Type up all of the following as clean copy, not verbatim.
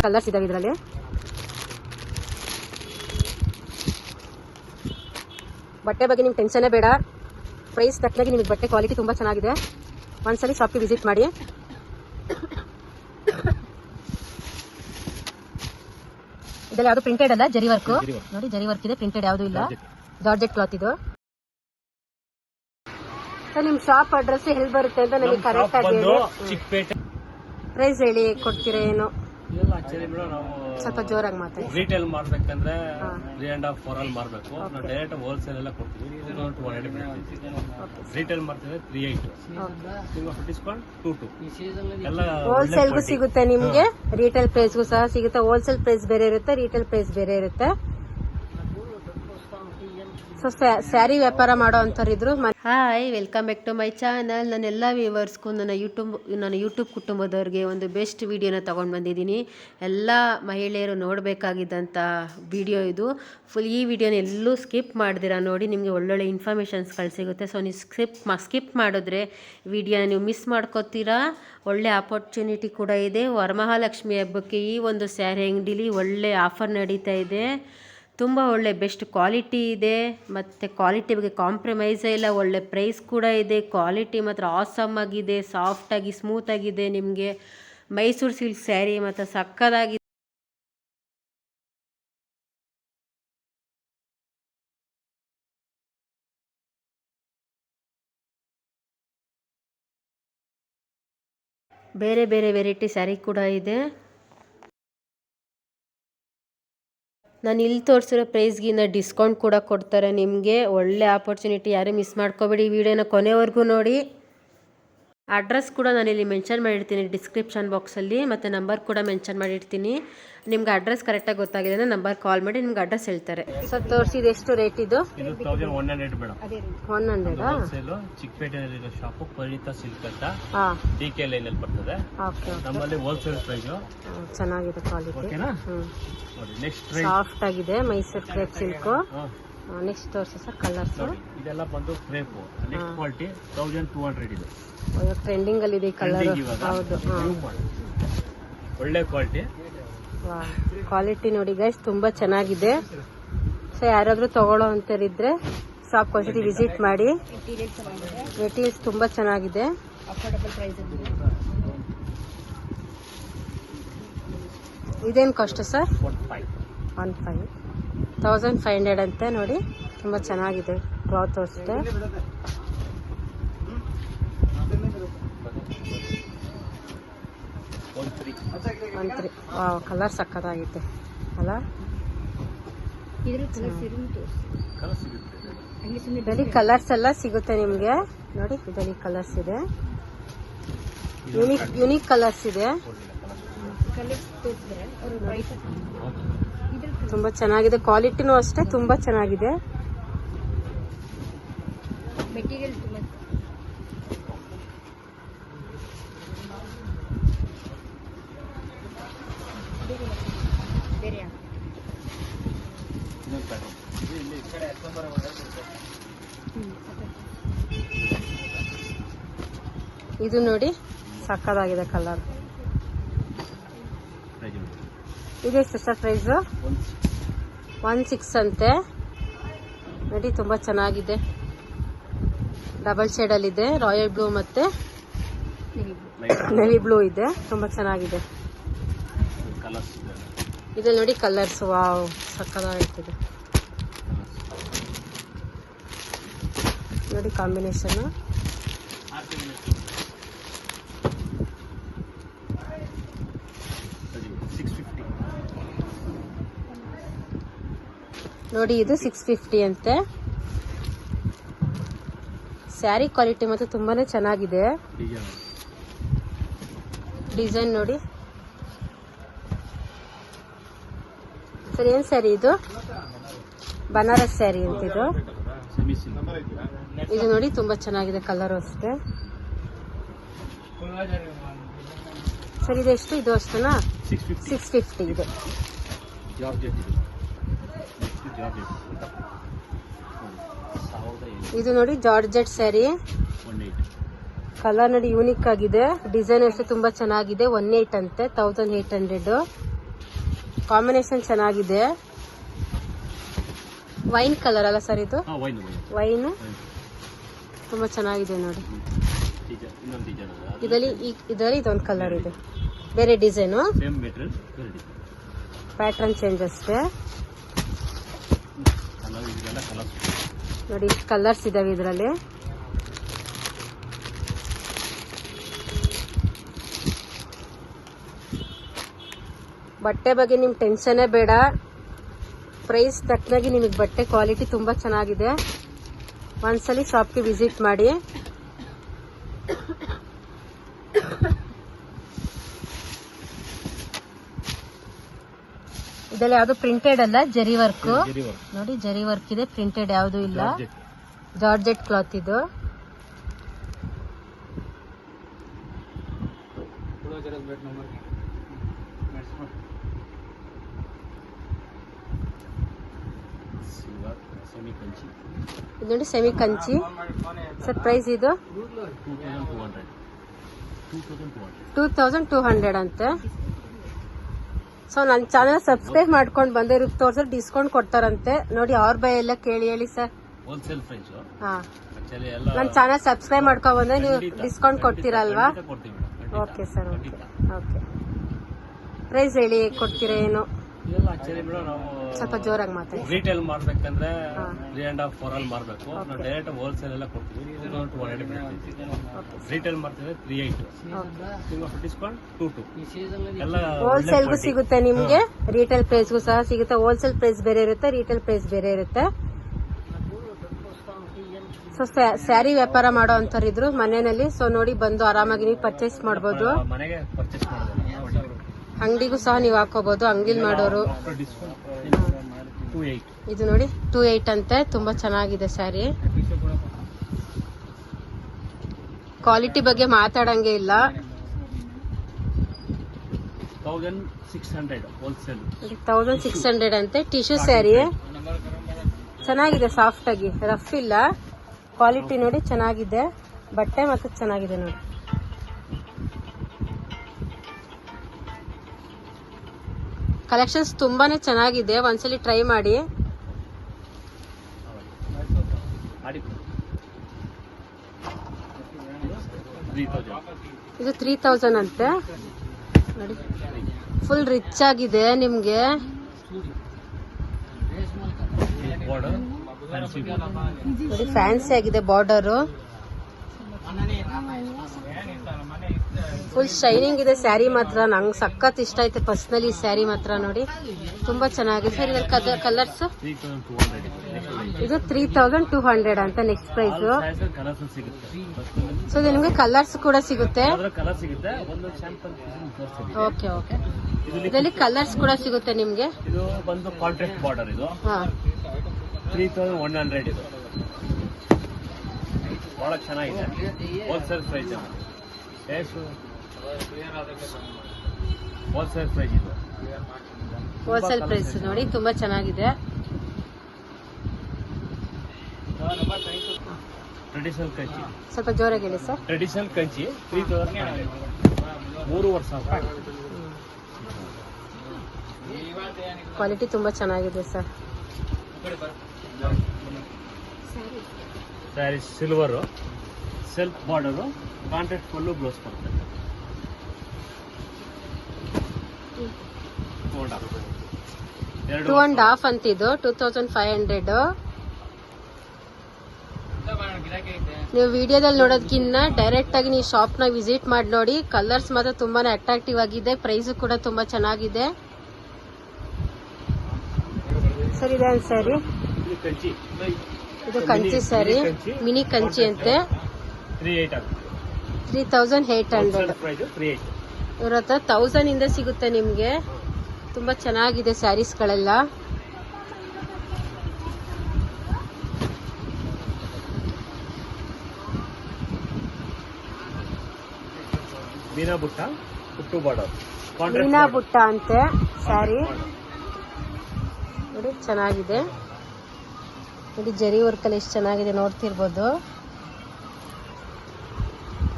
Colours ಇದಾವೆ ಇದರಲ್ಲಿ. ಬಟ್ಟೆ ಬಗ್ಗೆ ನಿಮ್ಗೆ ಟೆನ್ಷನ್ನೇ ಬೇಡ. ಪ್ರೈಸ್ ತಕ್ಕನಾಗಿ ನಿಮಗೆ ಬಟ್ಟೆ ಕ್ವಾಲಿಟಿ ತುಂಬ ಚೆನ್ನಾಗಿದೆ. ಒಂದ್ಸಲಿ ಶಾಪ್ಗೆ ವಿಸಿಟ್ ಮಾಡಿ. ಇದೆಲ್ಲ ಯಾವುದು ಪ್ರಿಂಟೆಡ್ ಅಲ್ಲ, ಜರಿ ವರ್ಕ್ ನೋಡಿ, ಜರಿ ವರ್ಕ್ ಇದೆ, ಪ್ರಿಂಟೆಡ್ ಯಾವುದು ಇಲ್ಲ. ಜಾರ್ಜೆಟ್ ಕ್ಲಾತ್ ಇದು. ನಿಮ್ ಶಾಪ್ ಅಡ್ರೆಸ್ ಎಲ್ಲಿ ಬರುತ್ತೆ ಅಂತ ನನಗೆ ಕರೆಕ್ಟ್ ಆಗಿ ಪ್ರೈಸ್ ಹೇಳಿ ಕೊಡ್ತೀರಾ ಏನು? ಸ್ವಲ್ಪ ಜೋರಾಗಿ ಮಾತಾಡಿ. ರಿಟೇಲ್ ಮಾಡ್ಬೇಕಂದ್ರೆ 3.5 4 ಅಲ್ಲಿ ಮಾರ್ಬೇಕು. ನಾವು ಡೈರೆಕ್ಟ್ ಹೋಲ್ಸೇಲ್ ಎಲ್ಲ ಕೊಡ್ತೀವಿ. 200 ರಿಟೇಲ್ ಮಾಡ್ತಿದ್ರೆ 38 ಡಿಸ್ಕೌಂಟ್ 22 ಎಲ್ಲ ಹೋಲ್ಸೇಲ್ಗೂ ಸಿಗುತ್ತೆ ನಿಮ್ಗೆ, ರಿಟೇಲ್ ಪ್ರೈಸ್ಗೂ ಸಹ ಸಿಗುತ್ತೆ. ಹೋಲ್ಸೇಲ್ ಪ್ರೈಸ್ ಬೇರೆ ಇರುತ್ತೆ, ರಿಟೇಲ್ ಪ್ರೈಸ್ ಬೇರೆ ಇರುತ್ತೆ. ಸೊ ಸ್ಯಾರಿ ವ್ಯಾಪಾರ ಮಾಡೋ ಅಂಥವ್ರಿದ್ರು. Hi, welcome back to my channel. ನನ್ನೆಲ್ಲ ವ್ಯೂವರ್ಸ್ಗೂ ನನ್ನ ಯೂಟ್ಯೂಬ್ ಕುಟುಂಬದವ್ರಿಗೆ ಒಂದು ಬೆಸ್ಟ್ ವಿಡಿಯೋನ ತೊಗೊಂಡು ಬಂದಿದ್ದೀನಿ. ಎಲ್ಲ ಮಹಿಳೆಯರು ನೋಡಬೇಕಾಗಿದ್ದಂಥ ವಿಡಿಯೋ ಇದು. ಫುಲ್ ಈ ವಿಡಿಯೋನ ಎಲ್ಲೂ ಸ್ಕಿಪ್ ಮಾಡ್ದಿರಾ ನೋಡಿ, ನಿಮಗೆ ಒಳ್ಳೊಳ್ಳೆ ಇನ್ಫಾರ್ಮೇಷನ್ಸ್ಗಳು ಸಿಗುತ್ತೆ. ಸೊ ನೀವು ಸ್ಕಿಪ್ ಮಾಡಿದ್ರೆ ವಿಡಿಯೋನ ನೀವು ಮಿಸ್ ಮಾಡ್ಕೋತೀರಾ. ಒಳ್ಳೆ ಆಪರ್ಚುನಿಟಿ ಕೂಡ ಇದೆ. ವರಮಹಾಲಕ್ಷ್ಮಿ ಹಬ್ಬಕ್ಕೆ ಈ ಒಂದು ಸ್ಯಾರಿ ಅಂಗಡಿಲಿ ಒಳ್ಳೆ ಆಫರ್ ನಡೀತಾ ಇದೆ. ತುಂಬ ಒಳ್ಳೆ ಬೆಸ್ಟ್ ಕ್ವಾಲಿಟಿ ಇದೆ, ಮತ್ತು ಕ್ವಾಲಿಟಿ ಬಗ್ಗೆ ಕಾಂಪ್ರಮೈಸೇ ಇಲ್ಲ. ಒಳ್ಳೆ ಪ್ರೈಸ್ ಕೂಡ ಇದೆ. ಕ್ವಾಲಿಟಿ ಮಾತ್ರ ಆಸಮ್ ಆಗಿದೆ, ಸಾಫ್ಟಾಗಿ ಸ್ಮೂತಾಗಿದೆ. ನಿಮಗೆ ಮೈಸೂರು ಸಿಲ್ಕ್ ಸ್ಯಾರಿ ಮತ್ತು ಸಕ್ಕದಾಗಿದೆ. ಬೇರೆ ಬೇರೆ ವೆರೈಟಿ ಸ್ಯಾರಿ ಕೂಡ ಇದೆ. ನಾನು ಇಲ್ಲಿ ತೋರಿಸಿರೋ ಪ್ರೈಸ್ಗಿಂತ ಡಿಸ್ಕೌಂಟ್ ಕೂಡ ಕೊಡ್ತಾರೆ ನಿಮಗೆ. ಒಳ್ಳೆ ಆಪರ್ಚುನಿಟಿ, ಯಾರು ಮಿಸ್ ಮಾಡ್ಕೋಬೇಡಿ. ವಿಡಿಯೋನ ಕೊನೆವರೆಗೂ ನೋಡಿ. ಅಡ್ರೆಸ್ ಕೂಡ ನಾನಿಲ್ಲಿ ಮೆನ್ಷನ್ ಮಾಡಿರ್ತೀನಿ ಡಿಸ್ಕ್ರಿಪ್ಷನ್ ಬಾಕ್ಸಲ್ಲಿ, ಮತ್ತು ನಂಬರ್ ಕೂಡ ಮೆನ್ಷನ್ ಮಾಡಿರ್ತೀನಿ. ನಿಮ್ಗೆ ಅಡ್ರೆಸ್ ಕರೆಕ್ಟಾಗಿ ಗೊತ್ತಾಗಿದೆ ಅಂದರೆ ನಂಬರ್ ಕಾಲ್ ಮಾಡಿ ನಿಮ್ಗೆ ಅಡ್ರೆಸ್ ಹೇಳ್ತಾರೆ. ಸರ್ ತೋರಿಸಿದ ಎಷ್ಟು ರೇಟ್ ಇದು? 1100 ಮೇಡಮ್. 100 ಚಿಕ್ಕಪೇಟೆಯಲ್ಲಿರೋ ಶಾಪು ಪರಿಣಿತ ಸಿಲ್ಕ್ ಅಂತ DK ಲೈನಲ್ಲಿ ಬರ್ತದೆ. ನಮ್ಮಲ್ಲಿ ಹೋಲ್ಸೇಲ್ ಪ್ರೈಸ್ ಚೆನ್ನಾಗಿದೆ ಕ್ವಾಲಿಟಿ. ಓಕೆನಾ? ನೋಡಿ ನೆಕ್ಸ್ಟ್ ಸಾಫ್ಟ್ ಆಗಿದೆ ಮೈಸೂರು ಕ್ರೇಪ್ ಸಿಲ್ಕ್. ನೆಕ್ಸ್ಟ್ ತೋರಿಸಿ ಸರ್ ಕಲರ್ಸ್. ಇದೆಲ್ಲ ಬಂದು ಕ್ರೇಪ್. ನೆಕ್ಸ್ಟ್ ಕ್ವಾಲಿಟಿ 1200 ಇದೆ. ಟ್ರೆಂಡಿಂಗ್ ಅಲ್ಲಿ ಇದೆ ಕಲರ್. ಹೌದು, ಒಳ್ಳೆ ಕ್ವಾಲಿಟಿ. ಕ್ವಾಲಿಟಿ ನೋಡಿ ಗೈಸ್, ತುಂಬಾ ಚೆನ್ನಾಗಿದೆ. ಸೊ ಯಾರಾದ್ರೂ ತಗೊಳ್ಳೋ ಅಂತರಿದ್ರೆ ಶಾಪ್ ಒಂದ್ಸತಿ ವಿಸಿಟ್ ಮಾಡಿ. ಮೆಟೀರಿಯಲ್ಸ್ ತುಂಬಾ ಚೆನ್ನಾಗಿದೆ. ಇದೇನು ಕಾಸ್ಟ್ ಸರ್? 1500 ಅಂತೆ. ನೋಡಿ ತುಂಬಾ ಚೆನ್ನಾಗಿದೆ ಕ್ಲಾತ್ ಅಷ್ಟೇ. ಕಲರ್ ಸಕ್ಕತ್ತಾಗಿದೆ ಅಲ್ಲ? ಇದರಲ್ಲಿ ಕಲರ್ಸ್ ಎಲ್ಲ ಸಿಗುತ್ತೆ ನಿಮಗೆ. ನೋಡಿ ಇದರಲ್ಲಿ ಕಲರ್ಸ್ ಇದೆ, ಯುನೀಕ್ ಕಲರ್ಸ್ ಇದೆ. ತುಂಬಾ ಚೆನ್ನಾಗಿದೆ. ಕ್ವಾಲಿಟಿನೂ ಅಷ್ಟೇ ತುಂಬಾ ಚೆನ್ನಾಗಿದೆ. ಮೆಟೀರಿಯಲ್ ಇದು ನೋಡಿ ಸಕ್ಕದಾಗಿದೆ ಕಲರ್. ಇದೆಷ್ಟು ಸರ್ ಪ್ರೈಸ್? 16 ಅಂತೆ. ನೋಡಿ ತುಂಬಾ ಚೆನ್ನಾಗಿದೆ. ಡಬಲ್ ಶೇಡ್ ಅಲ್ಲಿ ಇದೆ, ರಾಯಲ್ ಬ್ಲೂ ಮತ್ತೆ ನೆವಿ ಬ್ಲೂ ಇದೆ. ತುಂಬಾ ಚೆನ್ನಾಗಿದೆ. ಇದ್ರಲ್ಲಿ ನೋಡಿ ಕಲರ್ಸ್, ವಾವ್ ಸಕ್ಕದಾಗಿದೆ ನೋಡಿ ಕಾಂಬಿನೇಷನ್. ನೋಡಿ ಇದು 650 ಅಂತೆ. ಸ್ಯಾರಿ ಕ್ವಾಲಿಟಿ ಮತ್ತು ತುಂಬಾನೇ ಚೆನ್ನಾಗಿದೆ. ಡಿಸೈನ್ ನೋಡಿ ಸರ್. ಏನ್ ಸ್ಯಾರಿ ಇದು? ಬನಾರಸ್ ಸ್ಯಾರಿ ಅಂತಿದು. ಇದು ನೋಡಿ ತುಂಬಾ ಚೆನ್ನಾಗಿದೆ ಕಲರ್ ಅಷ್ಟೇ. ಸರ್ ಇದೆಷ್ಟು? ಇದು ಅಷ್ಟೇನಾ? 650 ಇದೆ. ಇದು ನೋಡಿ ಜಾರ್ಜೆಟ್ ಸ್ಯಾರಿ. ಕಲರ್ ನೋಡಿ ಯೂನಿಕ್ ಆಗಿದೆ. ಡಿಸೈನ್ ಅಷ್ಟೇ ತುಂಬಾ ಚೆನ್ನಾಗಿದೆ. 18 ಅಂತೆ. 1800. ಕಾಂಬಿನೇಷನ್ ಚೆನ್ನಾಗಿದೆ. ವೈನ್ ಕಲರ್ ಅಲ್ಲ ಸರ್ ಇದು? ವೈನ್ ತುಂಬಾ ಚೆನ್ನಾಗಿದೆ ನೋಡಿ. ಇದರಲ್ಲಿ ಇದೊಂದು ಕಲರ್ ಇದೆ, ಬೇರೆ ಡಿಸೈನು, ಪ್ಯಾಟರ್ನ್ ಚೇಂಜ್ ಅಷ್ಟೇ ನೋಡಿ. ಇಷ್ಟು ಕಲರ್ಸ್ ಇದಾವೆ ಇದರಲ್ಲಿ. ಬಟ್ಟೆ ಬಗ್ಗೆ ನಿಮ್ಗೆ ಟೆನ್ಷನ್ನೇ ಬೇಡ. ಪ್ರೈಸ್ ತಕ್ಕನಾಗಿ ನಿಮಗೆ ಬಟ್ಟೆ ಕ್ವಾಲಿಟಿ ತುಂಬ ಚೆನ್ನಾಗಿದೆ. ಒಂದ್ಸಲಿ ಶಾಪ್ಗೆ ವಿಸಿಟ್ ಮಾಡಿ. ಇದರಲ್ಲಿ ಯಾವುದು ಪ್ರಿಂಟೆಡ್ ಅಲ್ಲ, ಜರಿ ವರ್ಕ್ ನೋಡಿ. ಜರಿ ವರ್ಕ್ ಇದೆ, ಪ್ರಿಂಟೆಡ್ ಯಾವುದು ಇಲ್ಲ. ಜಾರ್ಜೆಟ್ ಕ್ಲಾತ್ ಇದು. ಇದು ನೋಡಿ ಸೆಮಿ ಕಂಚಿ. ಸರ್ ಪ್ರೈಸ್ ಇದು 2200 ಅಂತೆ. ಸೊ ನನ್ನ ಚಾನಲ್ ಸಬ್ಸ್ಕ್ರೈಬ್ ಮಾಡ್ಕೊಂಡು ಬಂದವ್ರಿಗೆ ತೋರ್ಸೋರು ಡಿಸ್ಕೌಂಟ್ ಕೊಡ್ತಾರಂತೆ ನೋಡಿ. ಅವ್ರ ಬೈ ಎಲ್ಲ ಕೇಳಿ ಹೇಳಿ ಸರ್. ಹಾಂ, ನನ್ನ ಚಾನಲ್ ಸಬ್ಸ್ಕ್ರೈಬ್ ಮಾಡ್ಕೊಂಡು ಬಂದ್ರೆ ನೀವು ಡಿಸ್ಕೌಂಟ್ ಕೊಡ್ತೀರಲ್ವಾ? Okay sir, okay okay. Price ಹೇಳಿ, ಕೊಡ್ತೀರಾ ಏನು? ಸ್ವಲ್ಪ ಜೋರಾಗಿ ಮಾತಾಡಿ. ರಿಟೇಲ್ ಮಾಡ್ಬೇಕಂದ್ರೆ 3.5 4 ಅಲ್ಲಿ ಮಾರ್ಬೇಕು. ನಾವು ಡೈರೆಕ್ಟ್ ಹೋಲ್ಸೇಲ್ ಎಲ್ಲ ಕೊಡ್ತೀವಿ. 280 ರಿಟೇಲ್ ಮಾಡ್ತಿದ್ರೆ 38, ಡಿಸ್ಕೌಂಟ್ 22 ಎಲ್ಲ. ಹೋಲ್ಸೇಲ್ಗೂ ಸಿಗುತ್ತೆ ನಿಮ್ಗೆ, ರಿಟೇಲ್ ಪ್ರೈಸ್ಗೂ ಸಹ ಸಿಗುತ್ತೆ. ಹೋಲ್ಸೇಲ್ ಪ್ರೈಸ್ ಬೇರೆ ಇರುತ್ತೆ, ರಿಟೇಲ್ ಪ್ರೈಸ್ ಬೇರೆ ಇರುತ್ತೆ. ಸೊ ಸ್ಯಾರಿ ವ್ಯಾಪಾರ ಮಾಡೋ ಅಂತವ್ರು ಇದ್ರು ಮನೆಯಲ್ಲಿ. ಸೊ ನೋಡಿ, ಬಂದು ಆರಾಮಾಗಿ ನೀವು ಪರ್ಚೇಸ್ ಮಾಡ್ಬೋದು. ಮನೆಗೆ ಪರ್ಚೇಸ್ ಮಾಡೋದು, ಅಂಗಡಿಗೂ ಸಹ ನೀವು ಹಾಕೋಬಹುದು. ಅಂಗಡಿಲಿ ಮಾಡೋರು. ಇದು ನೋಡಿ 28 ಅಂತೆ. ತುಂಬಾ ಚೆನ್ನಾಗಿದೆ ಸ್ಯಾರಿ. ಕ್ವಾಲಿಟಿ ಬಗ್ಗೆ ಮಾತಾಡಂಗೆ ಇಲ್ಲ. 1600 ಅಂತೆ. ಟಿಶ್ಯೂ ಸ್ಯಾರಿ ಚೆನ್ನಾಗಿದೆ, ಸಾಫ್ಟ್ ಆಗಿ, ರಫ್ ಇಲ್ಲ. ಕ್ವಾಲಿಟಿ ನೋಡಿ ಚೆನ್ನಾಗಿದೆ, ಬಟ್ಟೆ ಮತ್ತೆ ಚೆನ್ನಾಗಿದೆ ನೋಡಿ. ಕಲೆಕ್ಷನ್ಸ್ ತುಂಬಾನೇ ಚೆನ್ನಾಗಿದೆ, ಒಂದ್ಸಲಿ ಟ್ರೈ ಮಾಡಿ. ಇದು 3000 ಅಂತೆ ನೋಡಿ. ಫುಲ್ ರಿಚ್ ಆಗಿದೆ ನಿಮ್ಗೆ. ನೋಡಿ ಫ್ಯಾನ್ಸಿ ಆಗಿದೆ ಬಾರ್ಡರು. ಫುಲ್ ಶೈನಿಂಗ್ ಇದೆ ಸ್ಯಾರಿ ಮಾತ್ರ. ನಂಗೆ ಸಖತ್ ಇಷ್ಟ ಆಯ್ತು ಪರ್ಸನಲಿ ಸ್ಯಾರಿ ಮಾತ್ರ ನೋಡಿ, ತುಂಬಾ ಚೆನ್ನಾಗಿದೆ. ಸರ್ ಇದ್ರಲ್ಲಿ ಕಲರ್ಸ್ ಇದು 3200 ಅಂತ ನೆಕ್ಸ್ಟ್ ಪ್ರೈಸ್. ಸೊ ಇದು ನಿಮ್ಗೆ ಕಲರ್ಸ್ ಕೂಡ ಸಿಗುತ್ತೆ. Okay okay. ಇದರಲ್ಲಿ ಕಲರ್ಸ್ ಕೂಡ ಸಿಗುತ್ತೆ ನಿಮ್ಗೆ. ಇದು ಬಂದು ಕಾಂಟ್ರಾಸ್ಟ್ ಬಾರ್ಡರ್. ಇದು 3100 ಇದು ಬಹಳ ಚೆನ್ನಾಗಿದೆ. ಹೋಲ್ಸೇಲ್ ಪ್ರೈಸ್, ಹೋಲ್ಸೇಲ್ ಪ್ರೈಸ್ ಇದು. ಹೋಲ್ಸೇಲ್ ಪ್ರೈಸ್ ನೋಡಿ, ತುಂಬಾ ಚೆನ್ನಾಗಿದೆ. ಟ್ರೆಡಿಷನಲ್ ಕಂಚಿ, ಸ್ವಲ್ಪ ಜೋರಾಗಿ ಹೇಳಿ ಸರ್. ಟ್ರೆಡಿಷನಲ್ ಕಂಚಿ 3000, 3500. ಕ್ವಾಲಿಟಿ ತುಂಬಾ ಚೆನ್ನಾಗಿದೆ sir. Sari silver, self border, contrast full blouse ಬರುತ್ತೆ. 2.5 ಅಂತಿದ್ದು 2500. ನೀವು ವಿಡಿಯೋದಲ್ಲಿ ನೋಡೋದಕ್ಕಿಂತ ಡೈರೆಕ್ಟ್ ಆಗಿ ನೀವು ಶಾಪ್ ನ ವಿಸಿಟ್ ಮಾಡಿ ನೋಡಿ. ಕಲರ್ಸ್ ಮಾತ್ರ ತುಂಬಾನೇ ಅಟ್ರಾಕ್ಟಿವ್ ಆಗಿದೆ, ಪ್ರೈಸ್ ಕೂಡ ತುಂಬಾ ಚೆನ್ನಾಗಿದೆ. ಸರ್ ಇದೆ ಸ್ಯಾರಿ, ಇದು ಕಂಚಿ ಸ್ಯಾರಿ, ಮಿನಿ ಕಂಚಿ ಅಂತೆ. 3800. ಇವ್ರ ಹತ್ರ 1000 ಇಂದ ಸಿಗುತ್ತೆ ನಿಮ್ಗೆ. ತುಂಬಾ ಚೆನ್ನಾಗಿದೆ ಸ್ಯಾರೀಸ್ಗಳೆಲ್ಲ. ಮೀನಾ ಬುಟ್ಟ, ಪುಟ್ಟು ಬಾರ್ಡರ್, ಮೀನಾ ಬುಟ್ಟ ಅಂತೆ ಸ್ಯಾರಿ ನೋಡಿ, ಚೆನ್ನಾಗಿದೆ ನೋಡಿ. ಜರಿ ವರ್ಕ್ ಅಲ್ಲಿ ಎಷ್ಟು ಚೆನ್ನಾಗಿದೆ ನೋಡ್ತಿರ್ಬೋದು.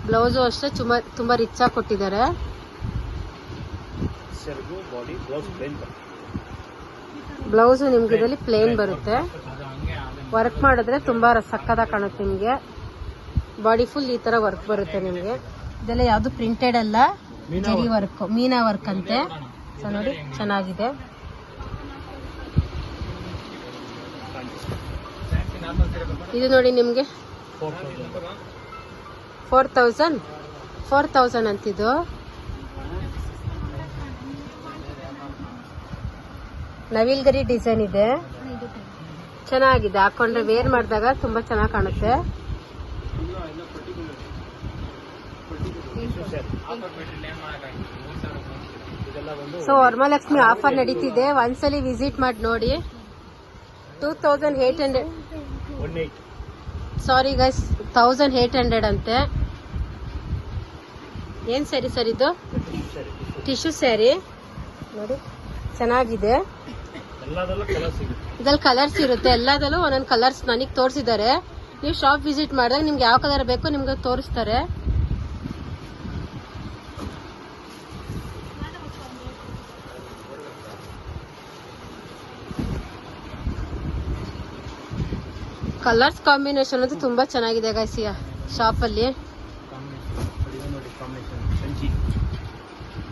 ಬ್ಲೌಸು ಅಷ್ಟೇ ತುಂಬಾ ರಿಚ್ ಆಗಿ ಕೊಟ್ಟಿದ್ದಾರೆ. ಬ್ಲೌಸು ನಿಮ್ಗೆ ಇದರಲ್ಲಿ ಪ್ಲೇನ್ ಬರುತ್ತೆ. ವರ್ಕ್ ಮಾಡಿದ್ರೆ ತುಂಬಾ ಸಕ್ಕತ್ತಾಗಿ ಕಾಣುತ್ತೆ ನಿಮಗೆ. ಬಾಡಿ ಫುಲ್ ಈ ತರ ವರ್ಕ್ ಬರುತ್ತೆ ನಿಮಗೆ. ಇದೆಲ್ಲ ಯಾವುದು ಪ್ರಿಂಟೆಡ್ ಅಲ್ಲ, ಜರಿ ವರ್ಕ್, ಮೀನಾ ವರ್ಕ್ ಅಂತೆ. ಸೊ ನೋಡಿ ಚೆನ್ನಾಗಿದೆ. ಇದು ನೋಡಿ ನಿಮ್ಗೆ 4000 ಅಂತಿದ್ದು. ನವಿಲ್ಗರಿ ಡಿಸೈನ್ ಇದೆ, ಚೆನ್ನಾಗಿದೆ. ಹಾಕೊಂಡ್ರೆ ವೇರ್ ಮಾಡಿದಾಗ ತುಂಬಾ ಚೆನ್ನಾಗಿ ಕಾಣುತ್ತೆ. ಸೊ ವರಮಹಾಲಕ್ಷ್ಮಿ ಆಫರ್ ನಡೀತಿದೆ, ಒಂದ್ಸಲಿ ವಿಸಿಟ್ ಮಾಡಿ ನೋಡಿ. 2800, ಸಾರಿ ಗೈಸ್, 1800 ಅಂತೆ. ಏನ್ ಸ್ಯಾರಿ ಸರ್ ಇದು? ಟಿಶ್ಯೂ ಸ್ಯಾರಿ ನೋಡಿ, ಚೆನ್ನಾಗಿದೆ. ಇದ್ರಲ್ಲಿ ಕಲರ್ಸ್ ಇರುತ್ತೆ, ಎಲ್ಲದಲ್ಲೂ ಒಂದೊಂದು ಕಲರ್ಸ್ ನನಗೆ ತೋರಿಸಿದ್ದಾರೆ. ನೀವು ಶಾಪ್ ವಿಸಿಟ್ ಮಾಡಿದಾಗ ನಿಮ್ಗೆ ಯಾವ ಕಲರ್ ಬೇಕೋ ನಿಮ್ಗೆ ತೋರಿಸ್ತಾರೆ. ಕಲರ್ಸ್ ಕಾಂಬಿನೇಷನ್ ಅಂತೂ ತುಂಬಾ ಚೆನ್ನಾಗಿದೆ ಗೈಸ್ ಶಾಪ್ ಅಲ್ಲಿ.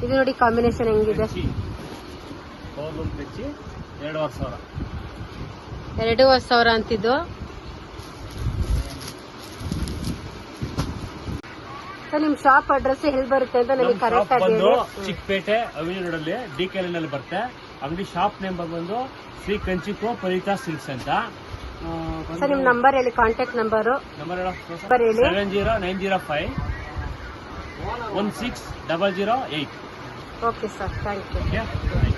ಇದು ನೋಡಿ ಕಾಂಬಿನೇಷನ್ ಹೆಂಗಿದೆ. 2500 ಅಂತಿದ್ದು. ನಿಮ್ ಶಾಪ್ ಅಡ್ರೆಸ್ ಎಲ್ಲಿ ಬರುತ್ತೆ ಅಂತ ನಮಗೆ ಕರೆಕ್ಟ್ ಆಗಿ ಹೇಳಿ. ಚಿಕ್ಕಪೇಟೆ ಅವಿನಿ ರೋಡ್ ಅಲ್ಲಿ DKL ನಲ್ಲಿ ಬರುತ್ತೆ. ಅಂಗಡಿ ಶಾಪ್ ನಂಬರ್ ಬಂದು ಶ್ರೀ ಕಂಚಿಕೋ ಪರಿತಾ ಸಿಲ್ಕ್ಸ್ ಅಂತ. ಸರ್ ನಿಮ್ ನಂಬರ್ ಹೇಳಿ, ಕಾಂಟ್ಯಾಕ್ಟ್ ನಂಬರ್ ಹೇಳಿ. 70905 16008. Okay sir, thank you.